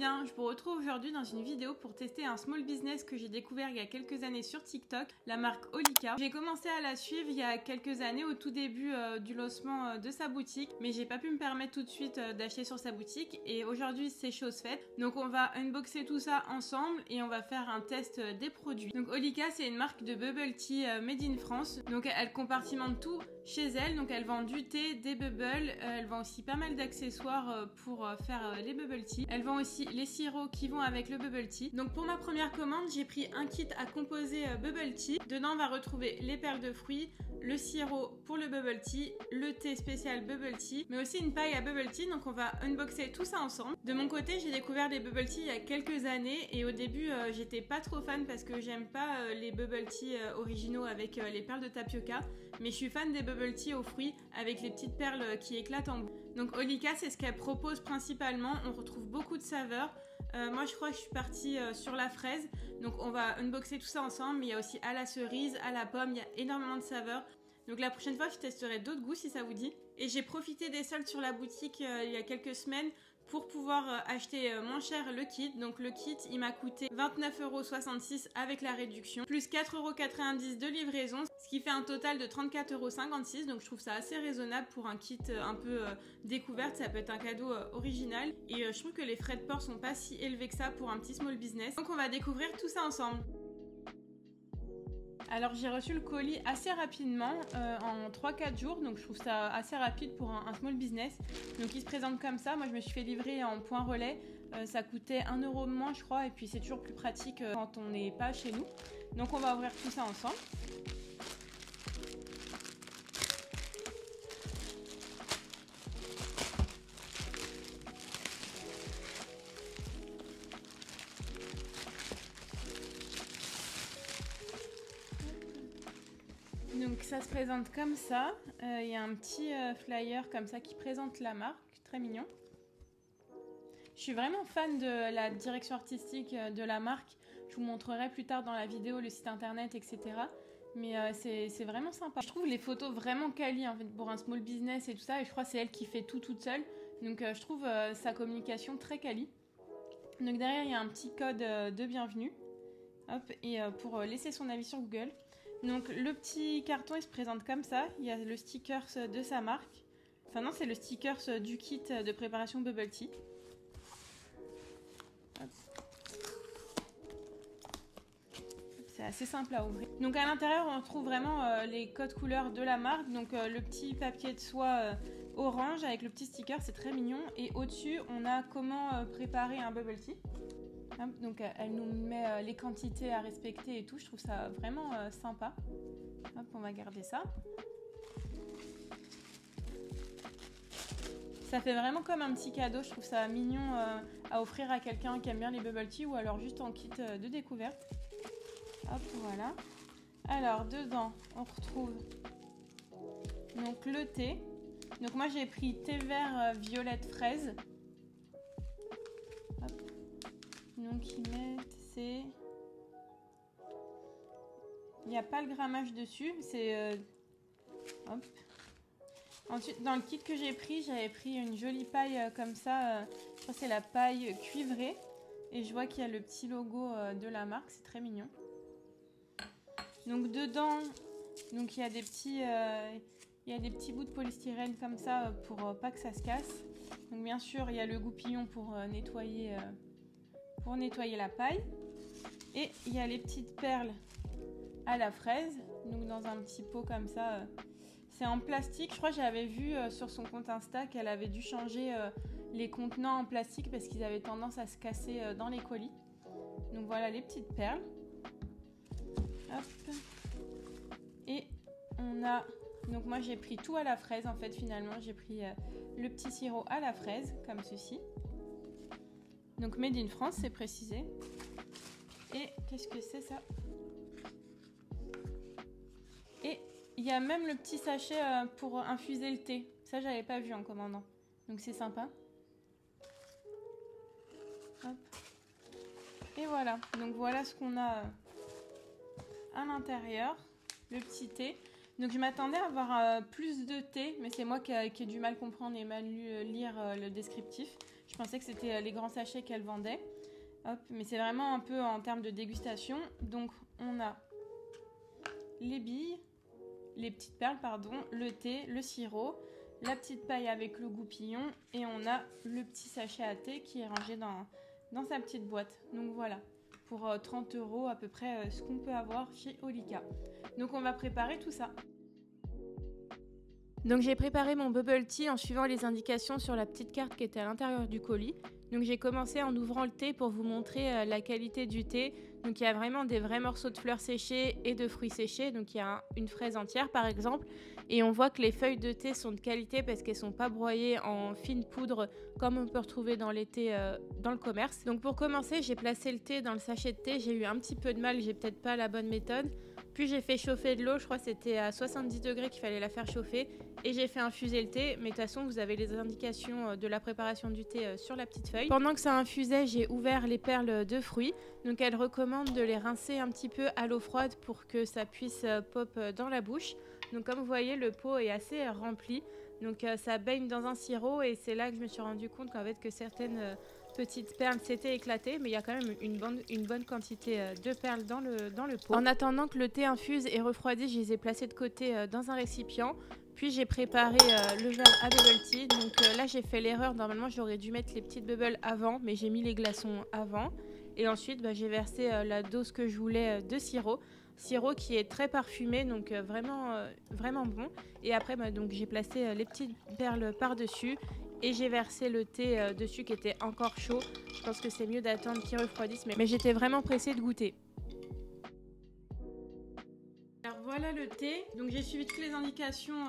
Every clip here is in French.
bien, je vous retrouve aujourd'hui dans une vidéo pour tester un small business que j'ai découvert il y a quelques années sur TikTok, la marque Olika. J'ai commencé à la suivre il y a quelques années au tout début du lancement de sa boutique, mais j'ai pas pu me permettre tout de suite d'acheter sur sa boutique et aujourd'hui c'est chose faite. Donc on va unboxer tout ça ensemble et on va faire un test des produits. Donc Olika, c'est une marque de bubble tea made in France. Donc elle compartimente tout chez elle, donc elle vend du thé, des bubbles, elle vend aussi pas mal d'accessoires pour faire les bubble tea. Elle vend aussi les sirops qui vont avec le bubble tea. Donc pour ma première commande, j'ai pris un kit à composer bubble tea. Dedans on va retrouver les perles de fruits, le sirop pour le bubble tea, le thé spécial bubble tea, mais aussi une paille à bubble tea, donc on va unboxer tout ça ensemble. De mon côté, j'ai découvert les bubble tea il y a quelques années et au début j'étais pas trop fan parce que j'aime pas les bubble tea originaux avec les perles de tapioca, mais je suis fan des bubble tea aux fruits avec les petites perles qui éclatent en bout. Donc Olika, c'est ce qu'elle propose principalement, on retrouve beaucoup de saveurs. Moi je crois que je suis partie sur la fraise, donc on va unboxer tout ça ensemble, mais il y a aussi à la cerise, à la pomme, il y a énormément de saveurs. Donc la prochaine fois je testerai d'autres goûts si ça vous dit. Et j'ai profité des soldes sur la boutique il y a quelques semaines pour pouvoir acheter moins cher le kit. Donc le kit il m'a coûté 29,66 € avec la réduction, plus 4,90 € de livraison, ce qui fait un total de 34,56 €. Donc je trouve ça assez raisonnable pour un kit un peu découverte, ça peut être un cadeau original. Et je trouve que les frais de port sont pas si élevés que ça pour un petit small business. Donc on va découvrir tout ça ensemble. Alors j'ai reçu le colis assez rapidement, en 3-4 jours, donc je trouve ça assez rapide pour un small business. Donc il se présente comme ça, moi je me suis fait livrer en point relais, ça coûtait 1 € de moins je crois, et puis c'est toujours plus pratique quand on n'est pas chez nous. Donc on va ouvrir tout ça ensemble. Donc ça se présente comme ça, il y a un petit flyer comme ça qui présente la marque, très mignon. Je suis vraiment fan de la direction artistique de la marque, je vous montrerai plus tard dans la vidéo le site internet etc. Mais c'est vraiment sympa. Je trouve les photos vraiment quali en fait, pour un small business et tout ça, et je crois que c'est elle qui fait tout toute seule. Donc je trouve sa communication très quali. Donc derrière il y a un petit code de bienvenue. Hop, et pour laisser son avis sur Google. Donc le petit carton il se présente comme ça, il y a le stickers de sa marque. Enfin non, c'est le stickers du kit de préparation bubble tea. C'est assez simple à ouvrir. Donc à l'intérieur on retrouve vraiment les codes couleurs de la marque. Donc le petit papier de soie orange avec le petit sticker, c'est très mignon. Et au-dessus on a comment préparer un bubble tea. Donc elle nous met les quantités à respecter et tout, je trouve ça vraiment sympa. Hop, on va garder ça. Ça fait vraiment comme un petit cadeau, je trouve ça mignon à offrir à quelqu'un qui aime bien les bubble tea ou alors juste en kit de découverte. Hop, voilà. Alors dedans, on retrouve donc le thé. Donc moi j'ai pris thé vert violette fraise. Donc ils mettent, c'est... Il n'y a pas le grammage dessus, c'est... Hop. Ensuite, dans le kit que j'ai pris, j'avais pris une jolie paille comme ça. Je crois que c'est la paille cuivrée. Et je vois qu'il y a le petit logo de la marque, c'est très mignon. Donc dedans, donc, il y a des petits bouts de polystyrène comme ça pour pas que ça se casse. Donc bien sûr, il y a le goupillon pour nettoyer la paille. Et il y a les petites perles à la fraise, donc dans un petit pot comme ça. C'est en plastique, je crois que j'avais vu sur son compte Insta qu'elle avait dû changer les contenants en plastique parce qu'ils avaient tendance à se casser dans les colis. Donc voilà les petites perles. Hop. Et on a... Donc moi j'ai pris tout à la fraise en fait finalement. J'ai pris le petit sirop à la fraise comme ceci. Donc made in France, c'est précisé. Et qu'est-ce que c'est ça? Et il y a même le petit sachet pour infuser le thé. Ça, j'avais pas vu en commandant. Donc c'est sympa. Hop. Et voilà. Donc voilà ce qu'on a à l'intérieur. Le petit thé. Donc je m'attendais à avoir plus de thé, mais c'est moi qui ai du mal comprendre et mal lire le descriptif. Je Je pensais que c'était les grands sachets qu'elle vendait. Hop, mais c'est vraiment un peu en termes de dégustation. Donc on a les billes, les petites perles, pardon, le thé, le sirop, la petite paille avec le goupillon et on a le petit sachet à thé qui est rangé dans sa petite boîte. Donc voilà, pour 30 € à peu près ce qu'on peut avoir chez Olika. Donc on va préparer tout ça. Donc j'ai préparé mon bubble tea en suivant les indications sur la petite carte qui était à l'intérieur du colis. Donc j'ai commencé en ouvrant le thé pour vous montrer la qualité du thé. Donc il y a vraiment des vrais morceaux de fleurs séchées et de fruits séchés. Donc il y a une fraise entière par exemple. Et on voit que les feuilles de thé sont de qualité parce qu'elles ne sont pas broyées en fine poudre comme on peut retrouver dans les thés dans le commerce. Donc pour commencer, j'ai placé le thé dans le sachet de thé. J'ai eu un petit peu de mal, j'ai peut-être pas la bonne méthode. Puis j'ai fait chauffer de l'eau, je crois que c'était à 70 degrés qu'il fallait la faire chauffer. Et j'ai fait infuser le thé, mais de toute façon vous avez les indications de la préparation du thé sur la petite feuille. Pendant que ça infusait, j'ai ouvert les perles de fruits. Donc elle recommande de les rincer un petit peu à l'eau froide pour que ça puisse pop dans la bouche. Donc comme vous voyez, le pot est assez rempli. Donc ça baigne dans un sirop et c'est là que je me suis rendu compte qu'en fait que certaines petites perles s'étaient éclatées, mais il y a quand même une bonne quantité de perles dans le pot. En attendant que le thé infuse et refroidisse, je les ai placés de côté dans un récipient. Puis j'ai préparé le verre à bubble tea. Donc là j'ai fait l'erreur, normalement j'aurais dû mettre les petites bubbles avant, mais j'ai mis les glaçons avant. Et ensuite j'ai versé la dose que je voulais de sirop qui est très parfumé, donc vraiment bon. Et après donc j'ai placé les petites perles par-dessus et j'ai versé le thé dessus qui était encore chaud. Je pense que c'est mieux d'attendre qu'il refroidisse, mais j'étais vraiment pressée de goûter. Alors voilà le thé, donc j'ai suivi toutes les indications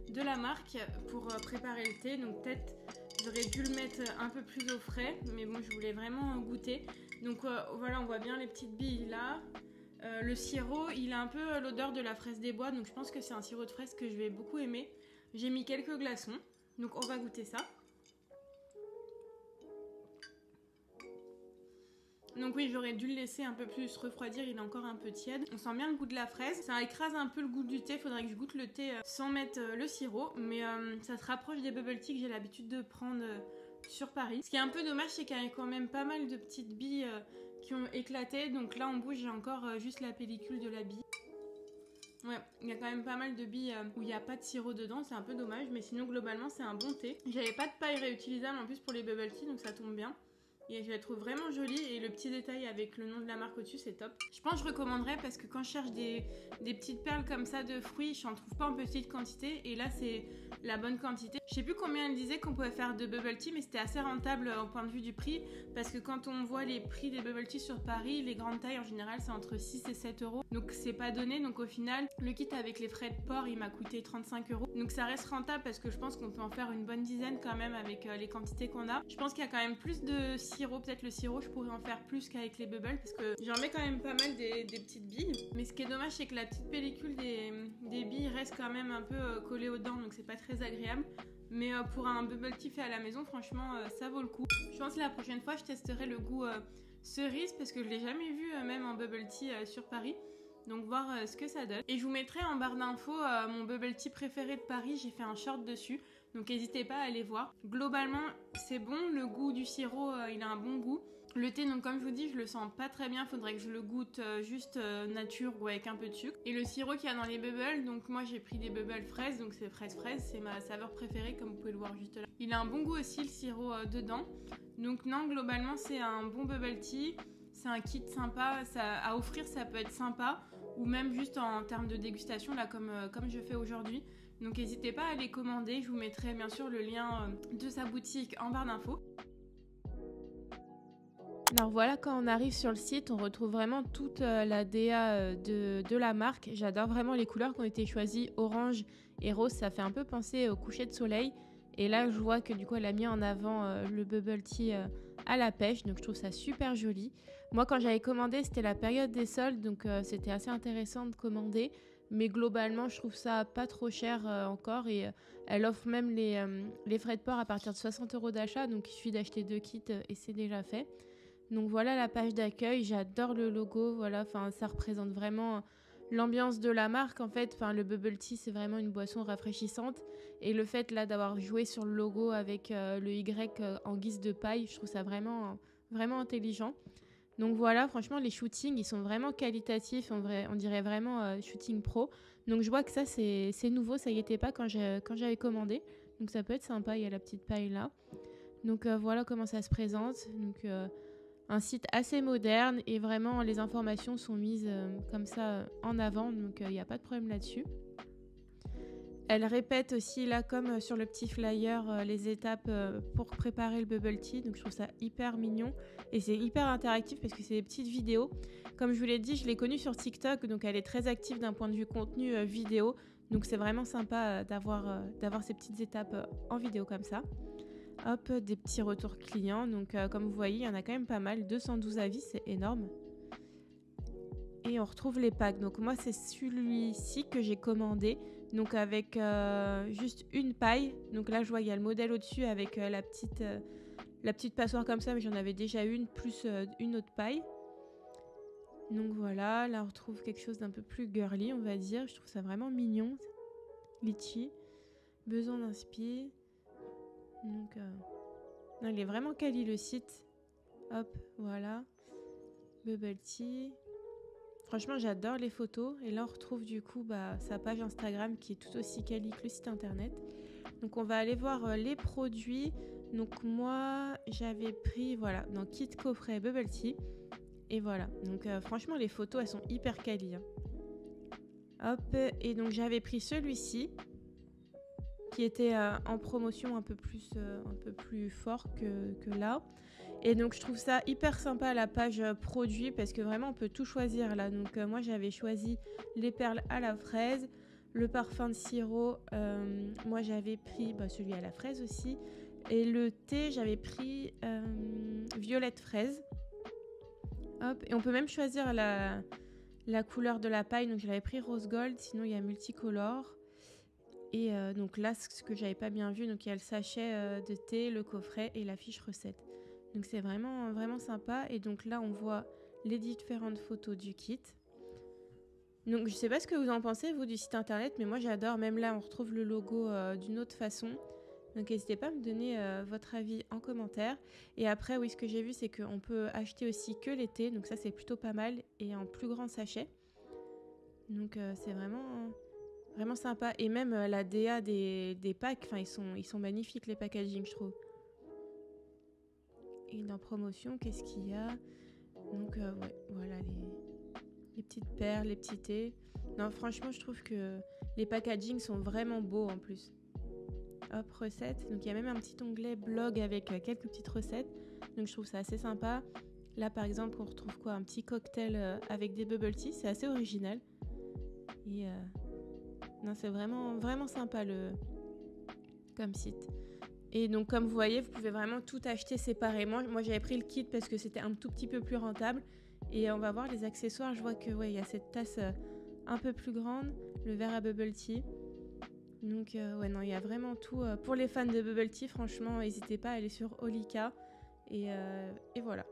de la marque pour préparer le thé, donc peut-être j'aurais dû le mettre un peu plus au frais, mais bon je voulais vraiment goûter. Donc voilà, on voit bien les petites billes là. Le sirop, il a un peu l'odeur de la fraise des bois, donc je pense que c'est un sirop de fraise que je vais beaucoup aimer. J'ai mis quelques glaçons, donc on va goûter ça. Donc oui, j'aurais dû le laisser un peu plus refroidir, il est encore un peu tiède. On sent bien le goût de la fraise, ça écrase un peu le goût du thé, faudrait que je goûte le thé sans mettre le sirop. Mais ça se rapproche des bubble tea que j'ai l'habitude de prendre sur Paris. Ce qui est un peu dommage, c'est qu'il y a quand même pas mal de petites billes qui ont éclaté. Donc là en bouche, j'ai encore juste la pellicule de la bille. Ouais, il y a quand même pas mal de billes où il n'y a pas de sirop dedans, c'est un peu dommage. Mais sinon globalement c'est un bon thé. J'avais pas de paille réutilisable en plus pour les bubble tea, donc ça tombe bien. Et je la trouve vraiment jolie et le petit détail avec le nom de la marque au-dessus, c'est top. Je pense que je recommanderais parce que quand je cherche des petites perles comme ça de fruits, je n'en trouve pas en petite quantité et là c'est la bonne quantité. Je sais plus combien elle disait qu'on pouvait faire de bubble tea, mais c'était assez rentable au point de vue du prix parce que quand on voit les prix des bubble tea sur Paris, les grandes tailles en général c'est entre 6 et 7 €. Donc c'est pas donné, donc au final le kit avec les frais de port il m'a coûté 35 €. Donc ça reste rentable parce que je pense qu'on peut en faire une bonne dizaine quand même avec les quantités qu'on a. Je pense qu'il y a quand même plus de sirop, peut-être le sirop je pourrais en faire plus qu'avec les bubbles parce que j'en mets quand même pas mal des petites billes. Mais ce qui est dommage c'est que la petite pellicule des billes reste quand même un peu collée aux dents, donc c'est pas très agréable. Mais pour un bubble tea fait à la maison, franchement ça vaut le coup. Je pense que la prochaine fois je testerai le goût cerise parce que je l'ai jamais vu même en bubble tea sur Paris. Donc voir ce que ça donne. Et je vous mettrai en barre d'infos mon bubble tea préféré de Paris, j'ai fait un short dessus. Donc n'hésitez pas à aller voir. Globalement c'est bon, le goût du sirop il a un bon goût. Le thé, donc comme je vous dis, je le sens pas très bien, faudrait que je le goûte juste nature ou avec un peu de sucre. Et le sirop qu'il y a dans les bubbles, donc moi j'ai pris des bubbles fraises, donc c'est fraise, c'est ma saveur préférée comme vous pouvez le voir juste là. Il a un bon goût aussi le sirop dedans. Donc non, globalement c'est un bon bubble tea, c'est un kit sympa, à offrir ça peut être sympa. Ou même juste en termes de dégustation là comme je fais aujourd'hui. Donc n'hésitez pas à les commander, je vous mettrai bien sûr le lien de sa boutique en barre d'infos. Alors voilà, quand on arrive sur le site, on retrouve vraiment toute la DA de la marque. J'adore vraiment les couleurs qui ont été choisies, orange et rose, ça fait un peu penser au coucher de soleil. Et là, je vois que du coup, elle a mis en avant le bubble tea à la pêche, donc je trouve ça super joli. Moi, quand j'avais commandé, c'était la période des soldes, donc c'était assez intéressant de commander. Mais globalement, je trouve ça pas trop cher encore et elle offre même les frais de port à partir de 60 € d'achat, donc il suffit d'acheter 2 kits et c'est déjà fait. Donc voilà la page d'accueil, j'adore le logo, voilà, enfin ça représente vraiment l'ambiance de la marque en fait. Enfin, le bubble tea c'est vraiment une boisson rafraîchissante et le fait là d'avoir joué sur le logo avec le Y en guise de paille, je trouve ça vraiment intelligent. Donc voilà, franchement les shootings ils sont vraiment qualitatifs, on dirait vraiment shooting pro. Donc je vois que ça c'est nouveau, ça y était pas quand j'avais commandé. Donc ça peut être sympa, il y a la petite paille là. Donc voilà comment ça se présente. Donc un site assez moderne et vraiment les informations sont mises comme ça en avant, donc il n'y a pas de problème là-dessus. Elle répète aussi là comme sur le petit flyer les étapes pour préparer le bubble tea, donc je trouve ça hyper mignon et c'est hyper interactif parce que c'est des petites vidéos. Comme je vous l'ai dit, je l'ai connue sur TikTok, donc elle est très active d'un point de vue contenu vidéo, donc c'est vraiment sympa d'avoir ces petites étapes en vidéo comme ça. Hop, des petits retours clients. Donc, comme vous voyez, il y en a quand même pas mal. 212 avis, c'est énorme. Et on retrouve les packs. Donc, moi, c'est celui-ci que j'ai commandé. Donc, avec juste une paille. Donc, là, je vois, il y a le modèle au-dessus avec la petite passoire comme ça. Mais j'en avais déjà une, plus une autre paille. Donc, voilà. Là, on retrouve quelque chose d'un peu plus girly, on va dire. Je trouve ça vraiment mignon. Litchi. Besoin d'inspi. Donc, non, il est vraiment quali le site. Hop, voilà. Bubble tea. Franchement, j'adore les photos. Et là, on retrouve du coup sa page Instagram qui est tout aussi quali que le site internet. Donc, on va aller voir les produits. Donc, moi, j'avais pris, voilà, dans kit coffret Bubble tea. Et voilà. Donc, franchement, les photos, elles sont hyper quali. Hein. Hop, et donc, j'avais pris celui-ci. Qui était en promotion un peu plus fort que là. Et donc je trouve ça hyper sympa la page produit parce que vraiment on peut tout choisir là. Donc moi j'avais choisi les perles à la fraise, le parfum de sirop, moi j'avais pris celui à la fraise aussi. Et le thé j'avais pris violette fraise. Hop, et on peut même choisir la couleur de la paille. Donc j'avais pris rose gold, sinon il y a multicolore. Et donc là, ce que j'avais pas bien vu, donc il y a le sachet de thé, le coffret et la fiche recette. Donc c'est vraiment sympa. Et donc là, on voit les différentes photos du kit. Donc je sais pas ce que vous en pensez, vous, du site internet, mais moi j'adore. Même là, on retrouve le logo d'une autre façon. Donc n'hésitez pas à me donner votre avis en commentaire. Et après, oui, ce que j'ai vu, c'est qu'on peut acheter aussi que les thés. Donc ça, c'est plutôt pas mal. Et en plus grand sachet. Donc c'est vraiment sympa. Et même la DA des packs, ils sont magnifiques les packaging, je trouve. Et dans promotion, qu'est-ce qu'il y a? Donc ouais, voilà les petites perles, les petits thés. Non, franchement, je trouve que les packaging sont vraiment beaux en plus. Hop, recettes. Donc il y a même un petit onglet blog avec quelques petites recettes. Donc je trouve ça assez sympa. Là par exemple, on retrouve quoi? Un petit cocktail avec des bubble tea. C'est assez original. Et non, c'est vraiment sympa comme site. Et donc comme vous voyez, vous pouvez vraiment tout acheter séparément. Moi j'avais pris le kit parce que c'était un tout petit peu plus rentable. Et on va voir les accessoires. Je vois que il y a cette tasse un peu plus grande, le verre à bubble tea. Donc ouais, non, il y a vraiment tout. Pour les fans de bubble tea, franchement, n'hésitez pas à aller sur Olika. Et voilà.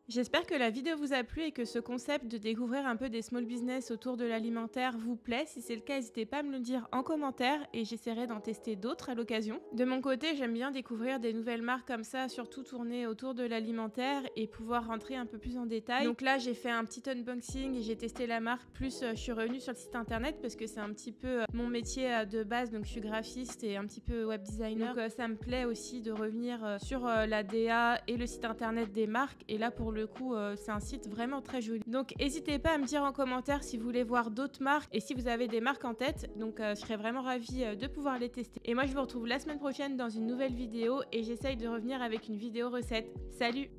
J'espère que la vidéo vous a plu et que ce concept de découvrir un peu des small business autour de l'alimentaire vous plaît. Si c'est le cas, n'hésitez pas à me le dire en commentaire et j'essaierai d'en tester d'autres à l'occasion. De mon côté, j'aime bien découvrir des nouvelles marques comme ça, surtout tournées autour de l'alimentaire et pouvoir rentrer un peu plus en détail. Donc là, j'ai fait un petit unboxing et j'ai testé la marque. Plus, je suis revenue sur le site internet parce que c'est un petit peu mon métier de base. Donc je suis graphiste et un petit peu web designer. Donc ça me plaît aussi de revenir sur la DA et le site internet des marques. Et là, pour le coup, c'est un site vraiment très joli. Donc n'hésitez pas à me dire en commentaire si vous voulez voir d'autres marques et si vous avez des marques en tête. Donc je serais vraiment ravie de pouvoir les tester. Et moi je vous retrouve la semaine prochaine dans une nouvelle vidéo et j'essaye de revenir avec une vidéo recette. Salut!